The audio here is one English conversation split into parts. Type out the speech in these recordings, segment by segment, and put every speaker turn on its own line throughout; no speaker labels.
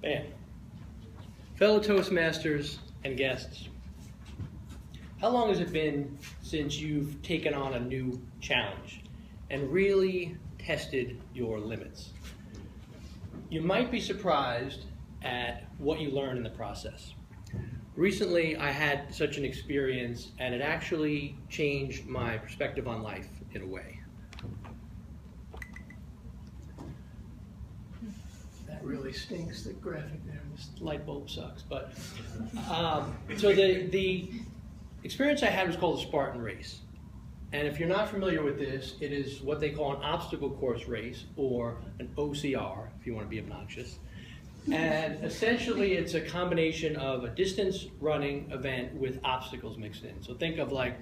Bam. Fellow Toastmasters and guests, how long has it been since you've taken on a new challenge and really tested your limits? You might be surprised at what you learn in the process. Recently, I had such an experience, and it actually changed my perspective on life in a way. That really stinks, the graphic there. This light bulb sucks. But so the experience I had was called a Spartan race. And if you're not familiar with this, it is what they call an obstacle course race, or an OCR, if you want to be obnoxious. And essentially, it's a combination of a distance running event with obstacles mixed in. So think of like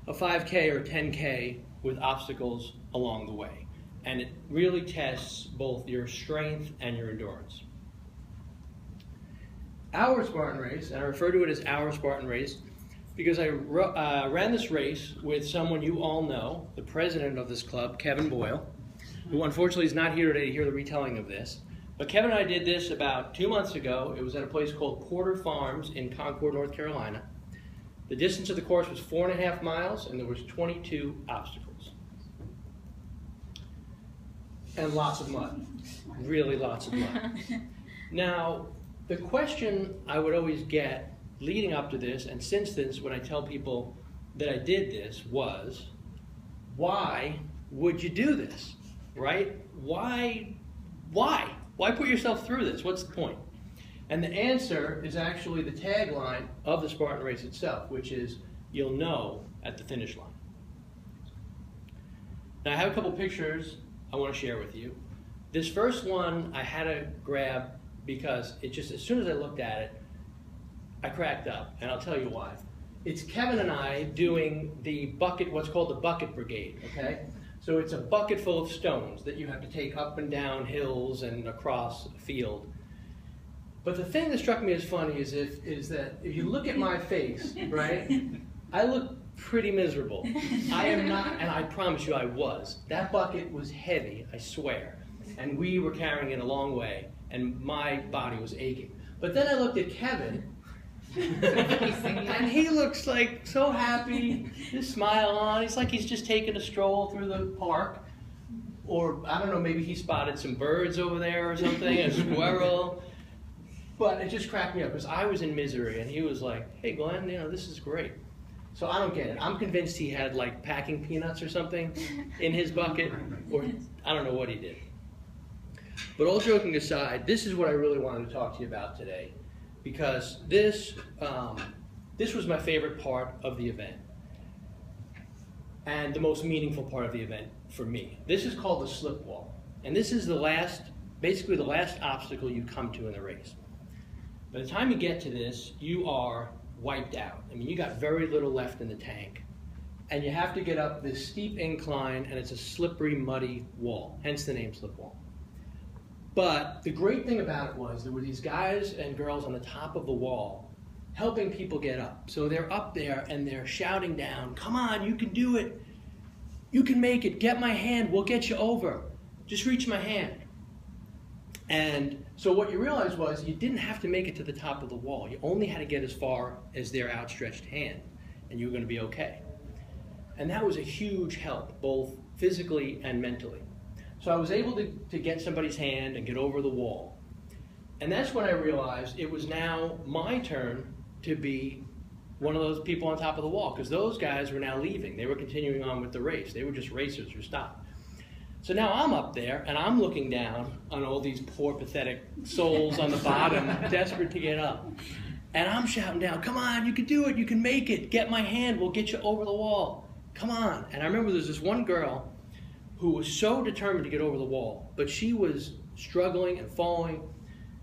a 5K or 10K with obstacles along the way. And it really tests both your strength and your endurance. Our Spartan race, and I refer to it as our Spartan race, because I ran this race with someone you all know, the president of this club, Kevin Boyle, who unfortunately is not here today to hear the retelling of this. But Kevin and I did this about 2 months ago. It was at a place called Porter Farms in Concord, North Carolina. The distance of the course was 4.5 miles, and there was 22 obstacles. And lots of mud, really lots of mud. Now, the question I would always get leading up to this, and since this, when I tell people that I did this, was, why would you do this, right? Why? Why put yourself through this? What's the point? And the answer is actually the tagline of the Spartan race itself, which is, you'll know at the finish line. Now, I have a couple pictures I want to share with you. This first one I had to grab because it just, as soon as I looked at it, I cracked up, and I'll tell you why. It's Kevin and I doing the bucket, what's called the bucket brigade, okay? So it's a bucket full of stones that you have to take up and down hills and across a field. But the thing that struck me as funny is that if you look at my face, right, I look pretty miserable. I am not, and I promise you I was. That bucket was heavy, I swear. And we were carrying it a long way, and my body was aching. But then I looked at Kevin, and he looks like so happy, his smile on. He's like he's just taking a stroll through the park. Or, I don't know, maybe he spotted some birds over there or something, a squirrel. But it just cracked me up because I was in misery, and he was like, hey, Glenn, you know, this is great. So I don't get it. I'm convinced he had like packing peanuts or something in his bucket, or I don't know what he did. But all joking aside, this is what I really wanted to talk to you about today, because this was my favorite part of the event and the most meaningful part of the event for me. This is called the slip wall, and this is basically the last obstacle you come to in the race. By the time you get to this, you are wiped out. I mean, you got very little left in the tank, and you have to get up this steep incline, and it's a slippery, muddy wall, hence the name slip wall. But the great thing about it was there were these guys and girls on the top of the wall helping people get up. So they're up there and they're shouting down, come on, you can do it. You can make it. Get my hand. We'll get you over. Just reach my hand. And so what you realized was you didn't have to make it to the top of the wall. You only had to get as far as their outstretched hand, and you were going to be okay. And that was a huge help, both physically and mentally. So I was able to get somebody's hand and get over the wall. And that's when I realized it was now my turn to be one of those people on top of the wall, because those guys were now leaving. They were continuing on with the race. They were just racers who stopped. So now I'm up there, and I'm looking down on all these poor, pathetic souls on the bottom, desperate to get up. And I'm shouting down, come on, you can do it, you can make it. Get my hand, we'll get you over the wall. Come on. And I remember there's this one girl who was so determined to get over the wall, but she was struggling and falling.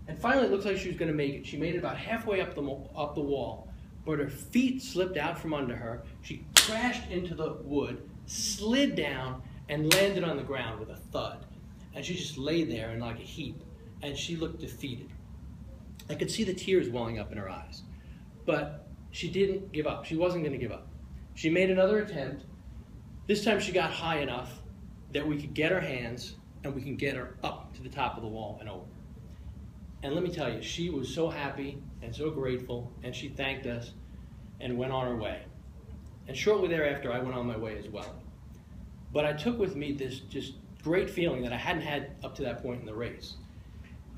And finally, it looked like she was going to make it. She made it about halfway up the wall, but her feet slipped out from under her. She crashed into the wood, slid down, and landed on the ground with a thud. And she just lay there in like a heap, and she looked defeated. I could see the tears welling up in her eyes. But she didn't give up. She wasn't going to give up. She made another attempt. This time she got high enough that we could get her hands and we can get her up to the top of the wall and over. And let me tell you, she was so happy and so grateful, and she thanked us and went on her way. And shortly thereafter, I went on my way as well. But I took with me this just great feeling that I hadn't had up to that point in the race.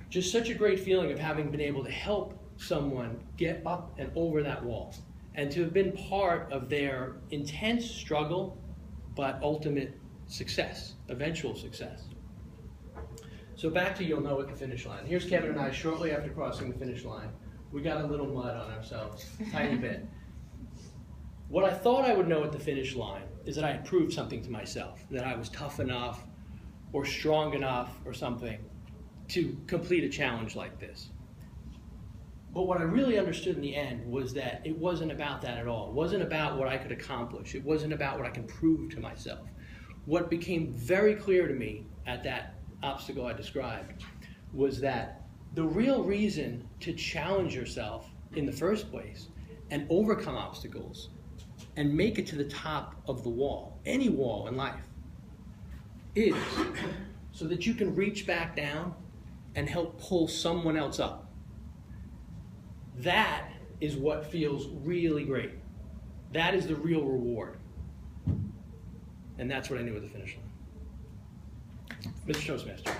Just such a great feeling of having been able to help someone get up and over that wall, and to have been part of their intense struggle, but ultimate success, eventual success. So back to you'll know at the finish line. Here's Kevin and I shortly after crossing the finish line. We got a little mud on ourselves, a tiny bit. What I thought I would know at the finish line is that I had proved something to myself, that I was tough enough or strong enough or something to complete a challenge like this. But what I really understood in the end was that it wasn't about that at all. It wasn't about what I could accomplish. It wasn't about what I can prove to myself. What became very clear to me at that obstacle I described was that the real reason to challenge yourself in the first place and overcome obstacles and make it to the top of the wall, any wall in life, is so that you can reach back down and help pull someone else up. That is what feels really great. That is the real reward. And that's what I knew at the finish line. Mr. Toastmaster.